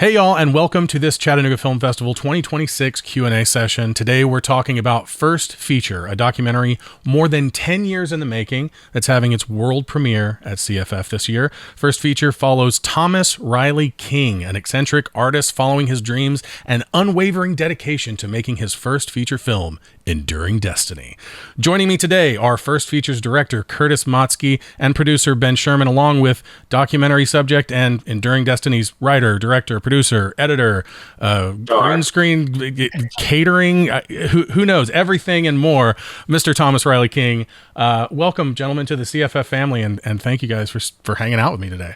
Hey y'all, and welcome to this Chattanooga Film Festival 2026 Q&A session. Today we're talking about First Feature, a documentary more than 10 years in the making that's having its world premiere at CFF this year. First Feature follows Thomas Reilly-King, an eccentric artist following his dreams and unwavering dedication to making his first feature film, Enduring Destiny. Joining me today are First Feature's director Curtis Matzke and producer Ben Sherman, along with documentary subject and Enduring Destiny's writer, director, producer, editor, green screen, catering, who knows, everything and more, Mr. Thomas Reilly-King. Welcome, gentlemen, to the CFF family, and thank you guys for hanging out with me today.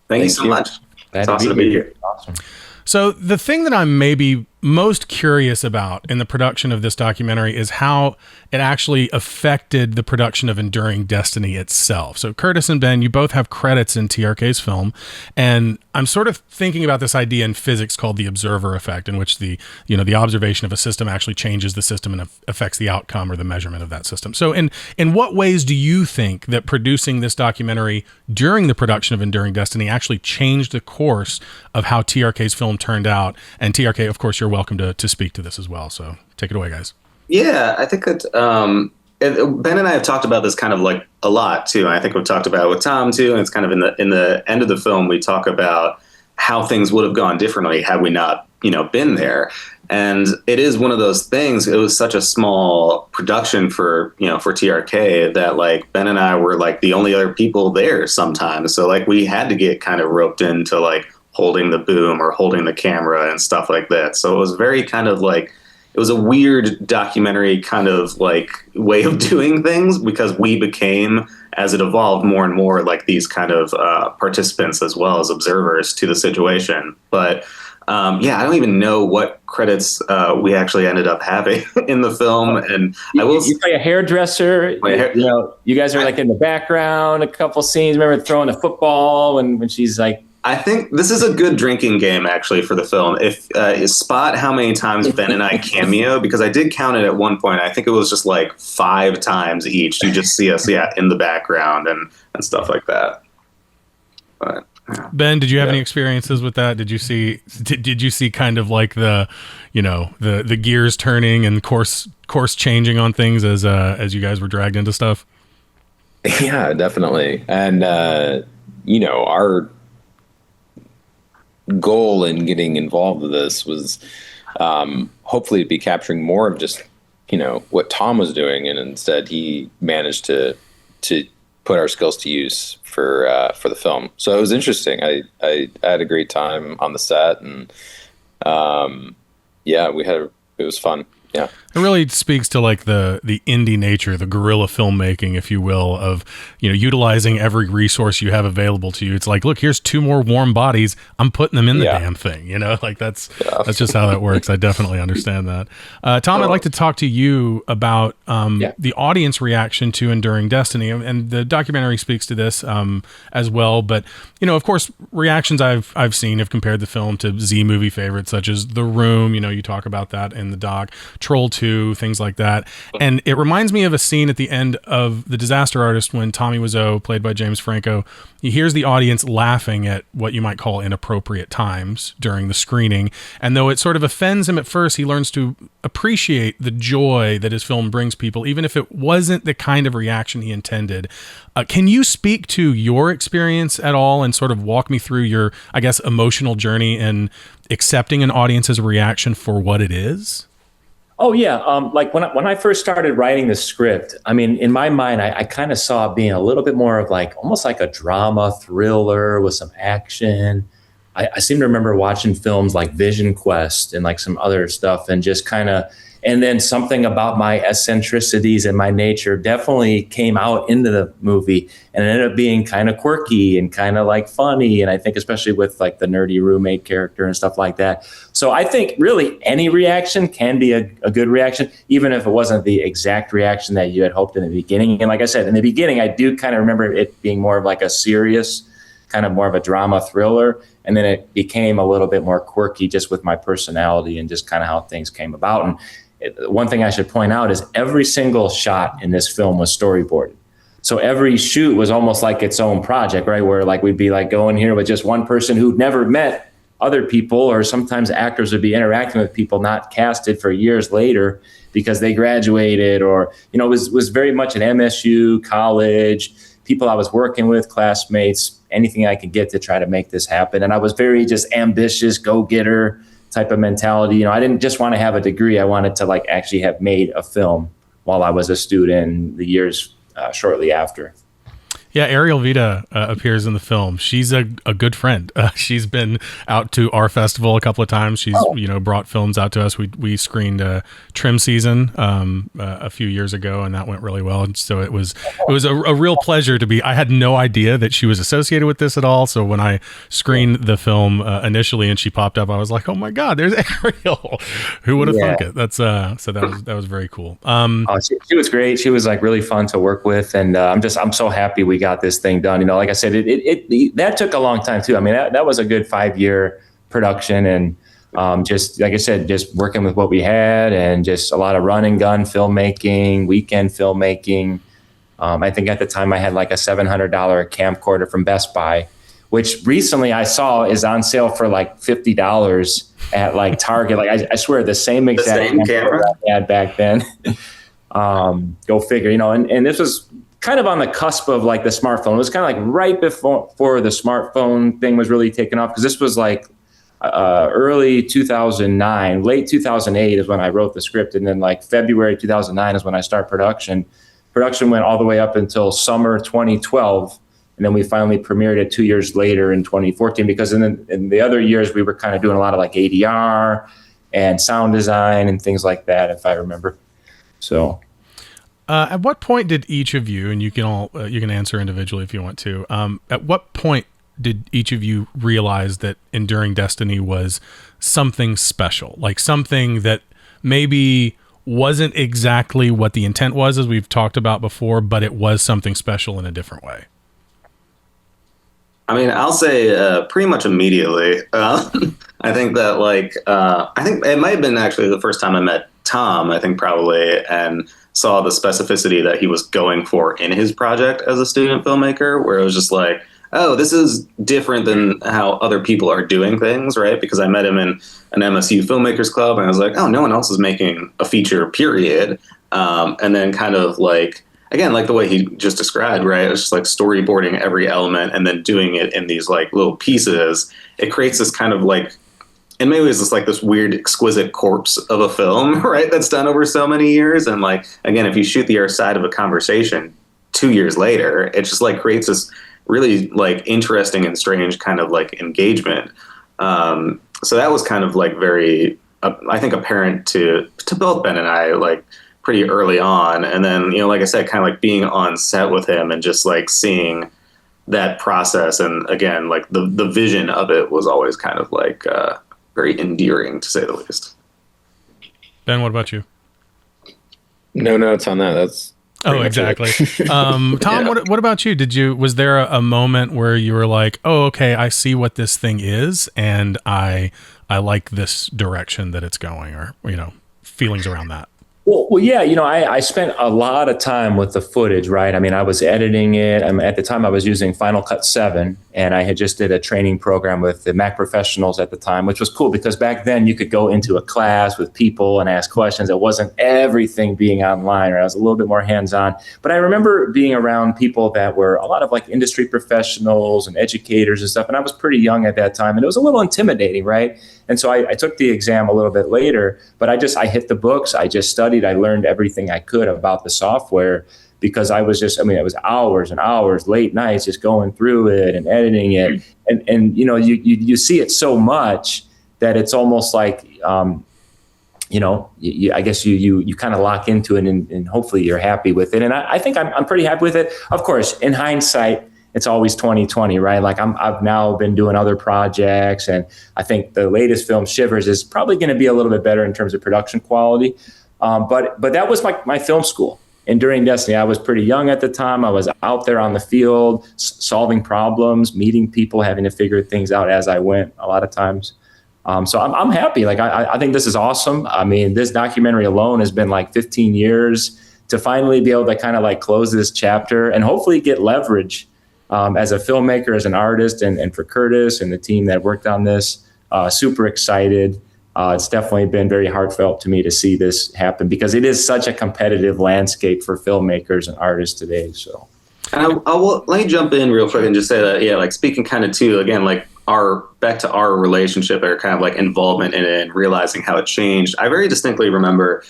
Thank you so much. It's awesome to be here. Awesome. So the thing that I'm maybe most curious about in the production of this documentary is how it actually affected the production of Enduring Destiny itself. So Curtis and Ben, you both have credits in TRK's film, and I'm sort of thinking about this idea in physics called the observer effect, in which the observation of a system actually changes the system and affects the outcome or the measurement of that system. So in what ways do you think that producing this documentary during the production of Enduring Destiny actually changed the course of how TRK's film turned out? And TRK, of course, you're welcome to speak to this as well. So take it away, guys. Yeah, I think that Ben and I have talked about this kind of like a lot too. And I think we've talked about it with Tom too. And it's kind of in the end of the film, we talk about how things would have gone differently had we not, been there. And it is one of those things. It was such a small production for TRK that like Ben and I were like the only other people there sometimes. So like we had to get kind of roped into like holding the boom or holding the camera and stuff like that. So it was very kind of like, it was a weird documentary kind of like way of doing things because we became, as it evolved, more and more like these kind of participants as well as observers to the situation. But I don't even know what credits we actually ended up having in the film. And you play a hairdresser. You guys are like in the background, a couple scenes. Remember throwing a football when she's like. I think this is a good drinking game, actually, for the film. If spot how many times Ben and I cameo, because I did count it at one point. I think it was just like 5 times each. You just see us, in the background and stuff like that. But Ben, did you have any experiences with that? Did you see kind of like the gears turning and course changing on things as you guys were dragged into stuff? Yeah, definitely. And our goal in getting involved with this was hopefully to be capturing more of just what Tom was doing, and instead he managed to put our skills to use for the film. So it was interesting. I had a great time on the set, and it was fun. Yeah. It really speaks to like the indie nature, the guerrilla filmmaking, if you will, of, utilizing every resource you have available to you. It's like, look, here's 2 more warm bodies. I'm putting them in the damn thing, like that's just how that works. I definitely understand that. Tom, I'd like to talk to you about the audience reaction to Enduring Destiny, and the documentary speaks to this as well. But, of course, reactions I've seen have compared the film to Z movie favorites such as The Room. You talk about that in the doc, Troll 2, things like that. And it reminds me of a scene at the end of The Disaster Artist when Tommy Wiseau, played by James Franco, he hears the audience laughing at what you might call inappropriate times during the screening. And though it sort of offends him at first, he learns to appreciate the joy that his film brings people, even if it wasn't the kind of reaction he intended. Can you speak to your experience at all and sort of walk me through your, I guess, emotional journey in accepting an audience's reaction for what it is? Oh, yeah. Like when I first started writing the script, I mean, in my mind, I kind of saw it being a little bit more of like almost like a drama thriller with some action. I seem to remember watching films like Vision Quest and like some other stuff and just kind of, and then something about my eccentricities and my nature definitely came out into the movie, and it ended up being kind of quirky and kind of like funny. And I think especially with like the nerdy roommate character and stuff like that. So I think really any reaction can be a good reaction, even if it wasn't the exact reaction that you had hoped in the beginning. And like I said, in the beginning, I do kind of remember it being more of like a serious, kind of more of a drama thriller. And then it became a little bit more quirky just with my personality and just kind of how things came about. And one thing I should point out is every single shot in this film was storyboarded. So every shoot was almost like its own project, right? Where like we'd be like going here with just one person who'd never met other people, or sometimes actors would be interacting with people not casted for years later because they graduated, or, you know, it was very much an MSU, college, people I was working with, classmates, anything I could get to try to make this happen. And I was very just ambitious, go-getter type of mentality. You know, I didn't just want to have a degree. I wanted to like actually have made a film while I was a student, the years shortly after. Yeah, Ariel Vita appears in the film. She's a good friend. She's been out to our festival a couple of times. She's brought films out to us. We screened Trim Season a few years ago, and that went really well. And so it was a real pleasure to be. I had no idea that she was associated with this at all. So when I screened the film initially and she popped up, I was like, oh my God, there's Ariel. Who would have thunk it? That's so that was very cool. She was great. She was like really fun to work with, and I'm so happy we got this thing done. You know, like I said, it that took a long time too. I mean, that was a good 5-year production, and just like I said, just working with what we had, and just a lot of run and gun filmmaking, weekend filmmaking. I think at the time I had like a $700 camcorder from Best Buy, which recently I saw is on sale for like $50 at like Target. Like I swear the same exact camera I had back then. Go figure, you know, and this was kind of on the cusp of like the smartphone. It was kind of like right before the smartphone thing was really taking off, because this was like early 2009, late 2008 is when I wrote the script, and then like February 2009 is when I started production. Production went all the way up until summer 2012, and then we finally premiered it 2 years later in 2014, because in the other years we were kind of doing a lot of like ADR and sound design and things like that, if I remember. So at what point did each of you, and you can answer individually if you want to, at what point did each of you realize that Enduring Destiny was something special, like something that maybe wasn't exactly what the intent was, as we've talked about before, but it was something special in a different way? I mean, I'll say pretty much immediately. I think that I think it might have been actually the first time I met Tom, I think probably, and saw the specificity that he was going for in his project as a student filmmaker, where it was just like, oh, this is different than how other people are doing things, right? Because I met him in an MSU filmmakers club, and I was like, oh, no one else is making a feature, period. And then kind of like, again, like the way he just described, right? It's just like storyboarding every element and then doing it in these like little pieces. It creates this kind of like, in many ways, it's like this weird, exquisite corpse of a film, right? That's done over so many years. And like, again, if you shoot the other side of a conversation 2 years later, it just like creates this really like interesting and strange kind of like engagement. So that was kind of like very, I think, apparent to both Ben and I, like pretty early on. And then, you know, like I said, kind of like being on set with him and just like seeing that process. And again, like the vision of it was always kind of like, very endearing, to say the least. Ben, what about you? No notes on that. That's exactly. Tom, yeah. What about you? Was there a moment where you were like, oh, okay, I see what this thing is, and I like this direction that it's going, or, you know, feelings around that? Well, yeah, you know, I spent a lot of time with the footage, right? I mean, I was editing it. At the time I was using Final Cut 7, and I had just did a training program with the Mac professionals at the time, which was cool because back then you could go into a class with people and ask questions. It wasn't everything being online, right? I was a little bit more hands-on. But I remember being around people that were a lot of like industry professionals and educators and stuff, and I was pretty young at that time, and it was a little intimidating, right? And so I took the exam a little bit later, but I hit the books, I just studied, I learned everything I could about the software, because it was hours and hours, late nights, just going through it and editing it. And you know, you see it so much that it's almost like, you know, I guess you kind of lock into it, and hopefully you're happy with it. And I think I'm pretty happy with it. Of course, in hindsight, it's always 2020, right? Like I've now been doing other projects, and I think the latest film, Shivers, is probably going to be a little bit better in terms of production quality. But that was my film school. Enduring Destiny, I was pretty young at the time. I was out there on the field, solving problems, meeting people, having to figure things out as I went a lot of times. So I'm happy. Like I think this is awesome. I mean, this documentary alone has been like 15 years to finally be able to kind of like close this chapter and hopefully get leverage as a filmmaker, as an artist, and for Curtis and the team that worked on this. Super excited. It's definitely been very heartfelt to me to see this happen because it is such a competitive landscape for filmmakers and artists today. So, and let me jump in real quick and just say that, yeah, like speaking kind of to, again, like back to our relationship or kind of like involvement in it and realizing how it changed. I very distinctly remember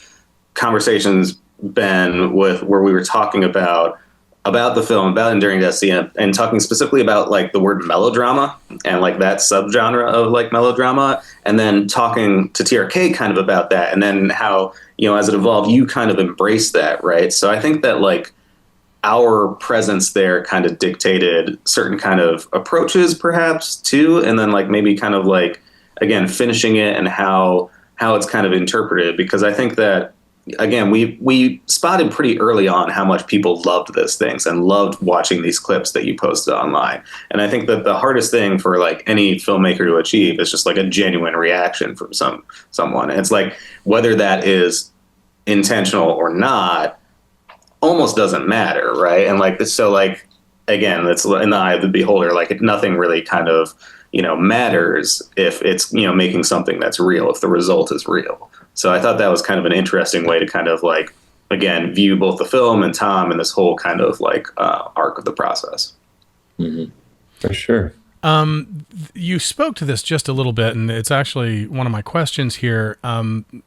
conversations, Ben, where we were talking about the film, about Enduring Destiny, and talking specifically about like the word melodrama and like that subgenre of like melodrama, and then talking to TRK kind of about that, and then how, as it evolved, you kind of embraced that, right? So I think that like our presence there kind of dictated certain kind of approaches perhaps too, and then like maybe kind of like, again, finishing it and how it's kind of interpreted, because I think that, again, we spotted pretty early on how much people loved these things and loved watching these clips that you posted online. And I think that the hardest thing for like any filmmaker to achieve is just like a genuine reaction from someone. And it's like, whether that is intentional or not almost doesn't matter, right? And like, so like, again, it's in the eye of the beholder. Like, nothing really kind of, matters if it's, making something that's real, if the result is real. So I thought that was kind of an interesting way to kind of like, again, view both the film and Tom and this whole kind of like arc of the process. Mm-hmm. For sure. You spoke to this just a little bit, and it's actually one of my questions here.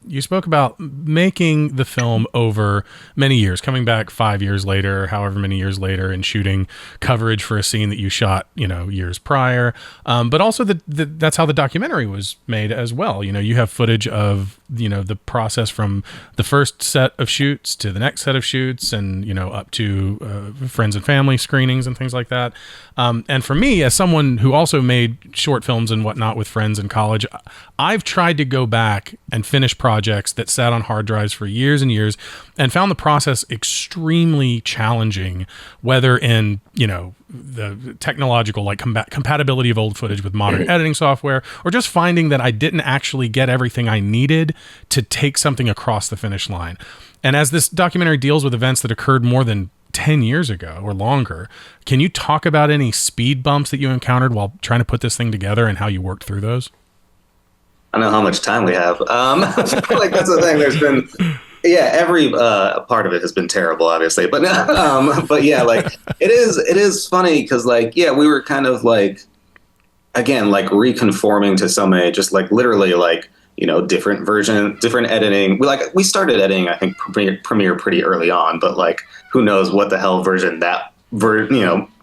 You spoke about making the film over many years, coming back 5 years later, however many years later, and shooting coverage for a scene that you shot, years prior. But also that's how the documentary was made as well. You have footage of, the process from the first set of shoots to the next set of shoots, and, up to friends and family screenings and things like that. And for me, as someone who also made short films and whatnot with friends in college, I've tried to go back and finish projects that sat on hard drives for years and years, and found the process extremely challenging, whether in, the technological, like compatibility of old footage with modern editing software, or just finding that I didn't actually get everything I needed to take something across the finish line. And as this documentary deals with events that occurred more than 10 years ago or longer, can you talk about any speed bumps that you encountered while trying to put this thing together and how you worked through those? I don't know how much time we have. Like, that's the thing. There's been, every part of it has been terrible, obviously, but yeah, like it is funny because like, we were kind of like, again, like reconforming to so many, just like literally like, different version, different editing. We started editing, I think, Premiere pretty early on, but like, who knows what the hell version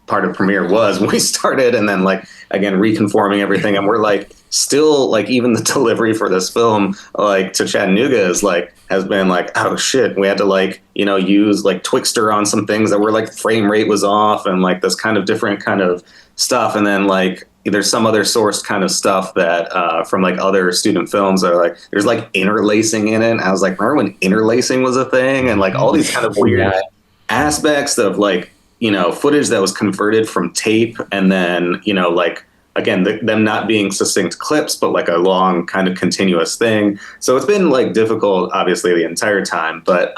part of Premiere was when we started, and then like, again, reconforming everything. And we're like, still like, even the delivery for this film, like to Chattanooga has been like, oh shit, we had to like, use like Twixtor on some things that were like frame rate was off, and like this kind of different kind of stuff. And then like, there's some other sourced kind of stuff that from like other student films that are like, there's like interlacing in it. And I was like, remember when interlacing was a thing? And like all these kind of weird aspects of like, footage that was converted from tape, and then, like, again, them not being succinct clips, but like a long kind of continuous thing. So it's been like difficult, obviously, the entire time. But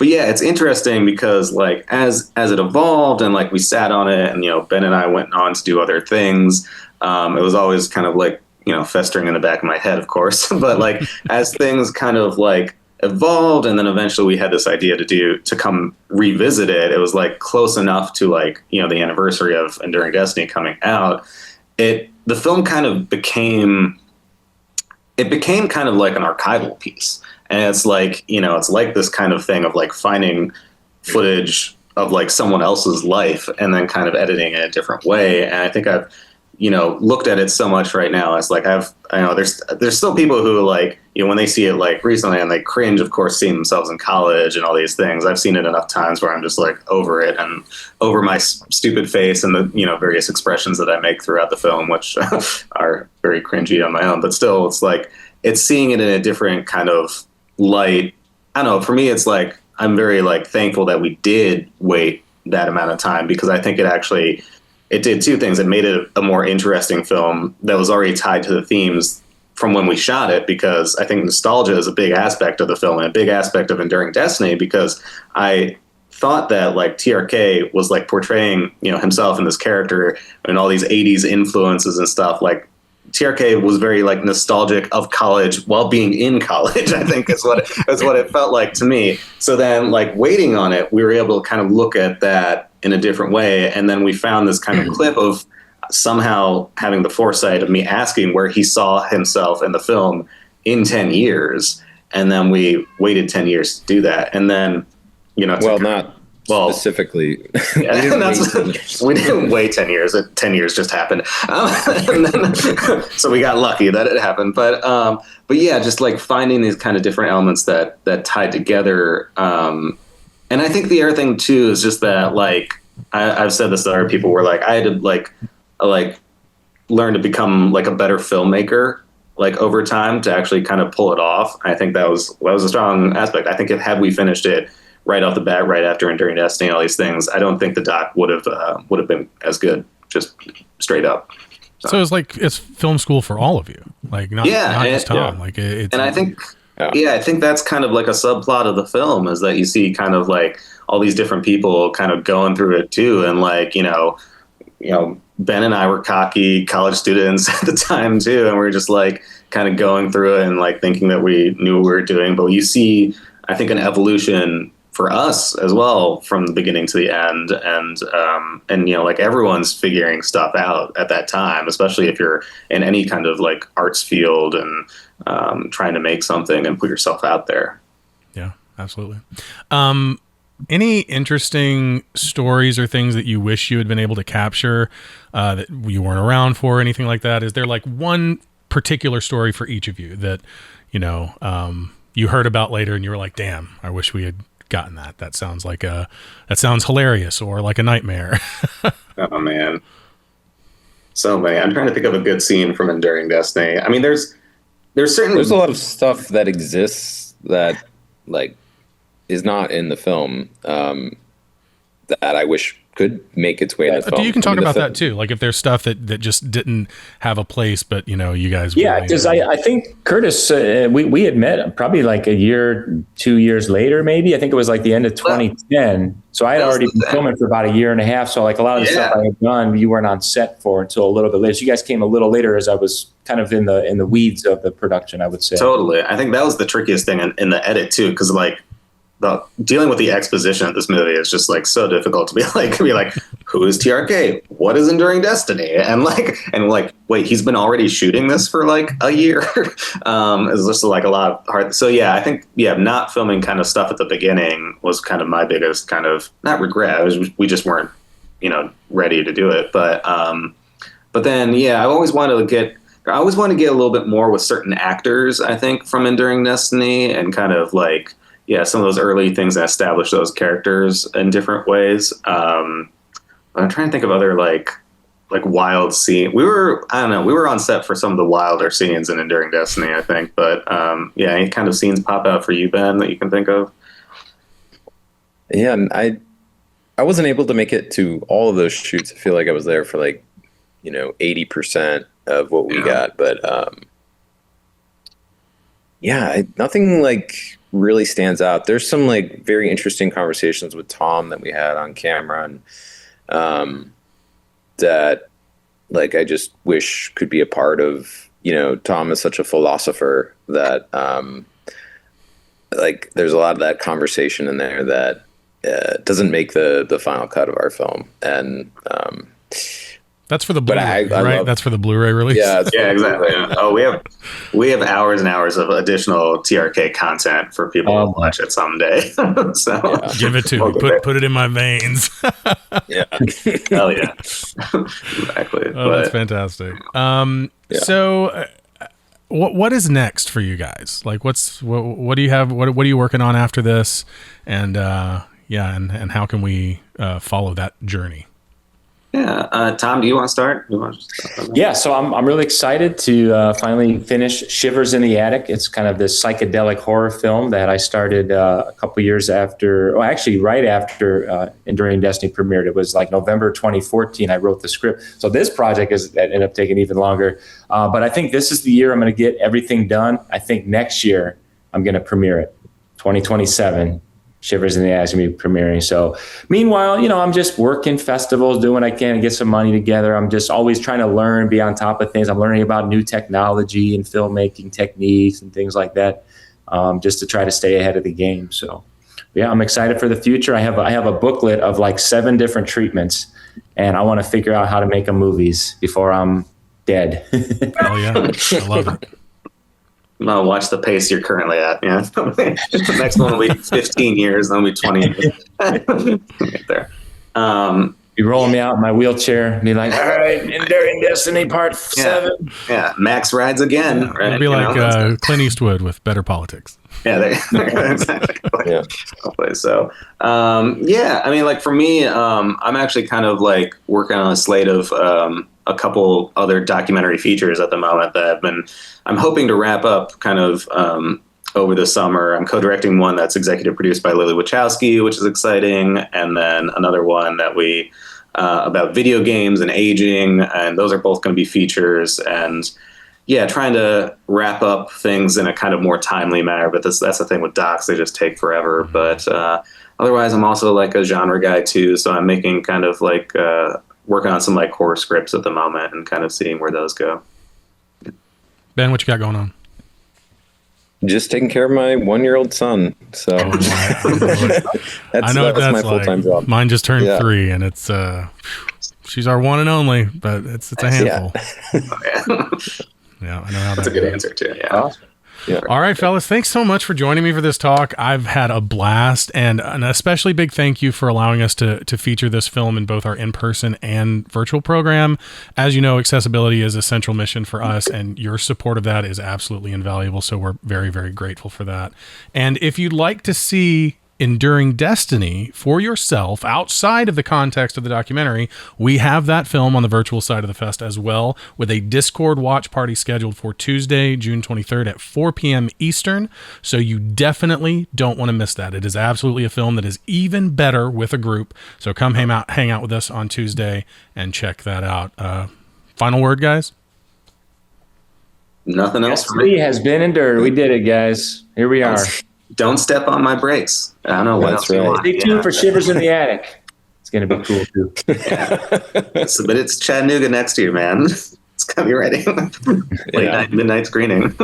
yeah, it's interesting because like as it evolved and like we sat on it, and Ben and I went on to do other things. It was always kind of like festering in the back of my head, of course. But like as things kind of like evolved, and then eventually we had this idea to come revisit it. It was like close enough to like the anniversary of Enduring Destiny coming out. The film kind of became kind of like an archival piece. And it's like, it's like this kind of thing of like finding footage of like someone else's life and then kind of editing it a different way. And I think I've, looked at it so much right now. It's like I know there's still people who like, when they see it like recently and they cringe, of course, seeing themselves in college and all these things. I've seen it enough times where I'm just like over it and over my stupid face and the, various expressions that I make throughout the film, which are very cringy on my own, but still it's like, it's seeing it in a different kind of light. I don't know. For me, it's like, I'm very like thankful that we did wait that amount of time, because I think it did two things. It made it a more interesting film that was already tied to the themes from when we shot it, because I think nostalgia is a big aspect of the film and a big aspect of Enduring Destiny, because I thought that like TRK was like portraying, himself and this character and all these 80s influences and stuff, like TRK was very like nostalgic of college while being in college, I think is what it felt like to me. So then like waiting on it, we were able to kind of look at that in a different way. And then we found this kind of clip of somehow having the foresight of me asking where he saw himself in the film in 10 years. And then we waited 10 years to do that. And then, specifically, yeah, we didn't wait 10 years. 10 years just happened. And then, so we got lucky that it happened. But yeah, just like finding these kind of different elements that tied together. And I think the other thing too is just that, like, I've said this to other people where like I had to like learn to become like a better filmmaker, like over time to actually kind of pull it off. I think that was a strong aspect. I think had we finished it right off the bat, right after Enduring Destiny, all these things, I don't think the doc would have been as good, just straight up. So it's film school for all of you, like not just Tom. Yeah. Like it's, and I think I think that's kind of like a subplot of the film is that you see kind of like all these different people kind of going through it too, and like Ben and I were cocky college students at the time too, and we were just like kind of going through it and like thinking that we knew what we were doing. But you see, I think, an evolution for us as well from the beginning to the end, and like everyone's figuring stuff out at that time, especially if you're in any kind of like arts field and trying to make something and put yourself out there. Yeah, absolutely. Any interesting stories or things that you wish you had been able to capture that you weren't around for, or anything like that? Is there like one particular story for each of you that, you heard about later and you were like, damn, I wish we had gotten that. That sounds hilarious or like a nightmare. Oh man. So many. I'm trying to think of a good scene from Enduring Destiny. I mean, there's certainly a lot of stuff that exists that like is not in the film that I wish could make its way in the film. You can talk about that too. Like if there's stuff that just didn't have a place, but you guys. Yeah, because I think Curtis, we had met probably like a year, 2 years later, maybe. I think it was like the end of 2010. So I had already been filming for about a year and a half. So like a lot of the stuff I had done, you weren't on set for until a little bit later. So you guys came a little later as I was kind of in the weeds of the production, I would say. Totally. I think that was the trickiest thing in the edit too, because like dealing with the exposition of this movie is just like so difficult to be like, who is TRK? What is Enduring Destiny? And like, wait, he's been already shooting this for like a year. It's just like a lot of hard. So yeah, I think not filming kind of stuff at the beginning was kind of my biggest kind of not regret. We just weren't ready to do it. But then I always wanted to get a little bit more with certain actors. I think from Enduring Destiny and kind of like. Yeah, some of those early things that establish those characters in different ways. I'm trying to think of other like wild scene. We were on set for some of the wilder scenes in Enduring Destiny, I think. But any kind of scenes pop out for you, Ben, that you can think of? Yeah, I wasn't able to make it to all of those shoots. I feel like I was there for like 80% of what we got, but nothing like really stands out. There's some like very interesting conversations with Tom that we had on camera, and that like I just wish could be a part of. Tom is such a philosopher that like there's a lot of that conversation in there that doesn't make the final cut of our film, and that's for the Blu-ray, right? That's for the Blu-ray release. Yeah, exactly. Oh, we have hours and hours of additional TRK content for people to watch it someday. So give it to me. Put it in my veins. Yeah. Hell yeah. Exactly. Oh, that's fantastic. So what is next for you guys? Like what do you have? What are you working on after this? And and how can we follow that journey? Yeah. Tom, do you want to start? Yeah. So I'm really excited to finally finish Shivers in the Attic. It's kind of this psychedelic horror film that I started a couple years after, right after Enduring Destiny premiered. It was like November 2014. I wrote the script. So this project ended up taking even longer. But I think this is the year I'm going to get everything done. I think next year I'm going to premiere it, 2027. Shivers in the Attic's going to be premiering. So meanwhile, you know, I'm just working festivals, doing what I can to get some money together. I'm just always trying to learn, be on top of things. I'm learning about new technology and filmmaking techniques and things like that, just to try to stay ahead of the game. So yeah, I'm excited for the future. I have a booklet of like 7 different treatments, and I want to figure out how to make them movies before I'm dead. Oh yeah, I love it. No, watch the pace you're currently at. Yeah, the next one will be 15 years, then will be 20 years. Get there. You roll me out in my wheelchair and be like, all right, Enduring Destiny Part 7. Yeah, Max rides again. Yeah, right? It'll be like Clint Eastwood with better politics. Yeah, exactly. Yeah. So, yeah, I mean, like for me, I'm actually kind of like working on a slate of a couple other documentary features at the moment that I'm hoping to wrap up kind of over the summer. I'm co-directing one that's executive produced by Lily Wachowski, which is exciting, and then another one that we about video games and aging, and those are both going to be features. And yeah, trying to wrap up things in a kind of more timely manner. But that's the thing with docs; they just take forever. But otherwise, I'm also like a genre guy too, so I'm making kind of like working on some like horror scripts at the moment and kind of seeing where those go. Ben, what you got going on? Just taking care of my 1-year-old son. So I know that's my that's full-time like. job. Mine just turned 3, and it's she's our one and only, but it's a handful. Yeah, I know how that's a good answer too. Yeah. Awesome. Yeah. All right, fellas, thanks so much for joining me for this talk. I've had a blast, and an especially big thank you for allowing us to feature this film in both our in-person and virtual program. As you know, accessibility is a central mission for us, and your support of that is absolutely invaluable, so we're very, very grateful for that. And if you'd like to see Enduring Destiny for yourself outside of the context of the documentary, we have that film on the virtual side of the fest as well, with a Discord watch party scheduled for Tuesday, June 23rd at 4 p.m. Eastern. So you definitely don't want to miss that. It is absolutely a film that is even better with a group. So come hang out with us on Tuesday and check that out. Final word, guys? Nothing else for me. Has been endured. We did it, guys. Here we are. Don't step on my brakes. I don't know what else you want. Stay tuned for Shivers in the Attic. It's going to be cool, too. But it's Chattanooga next year, man. It's going to be ready. Late night, midnight screening.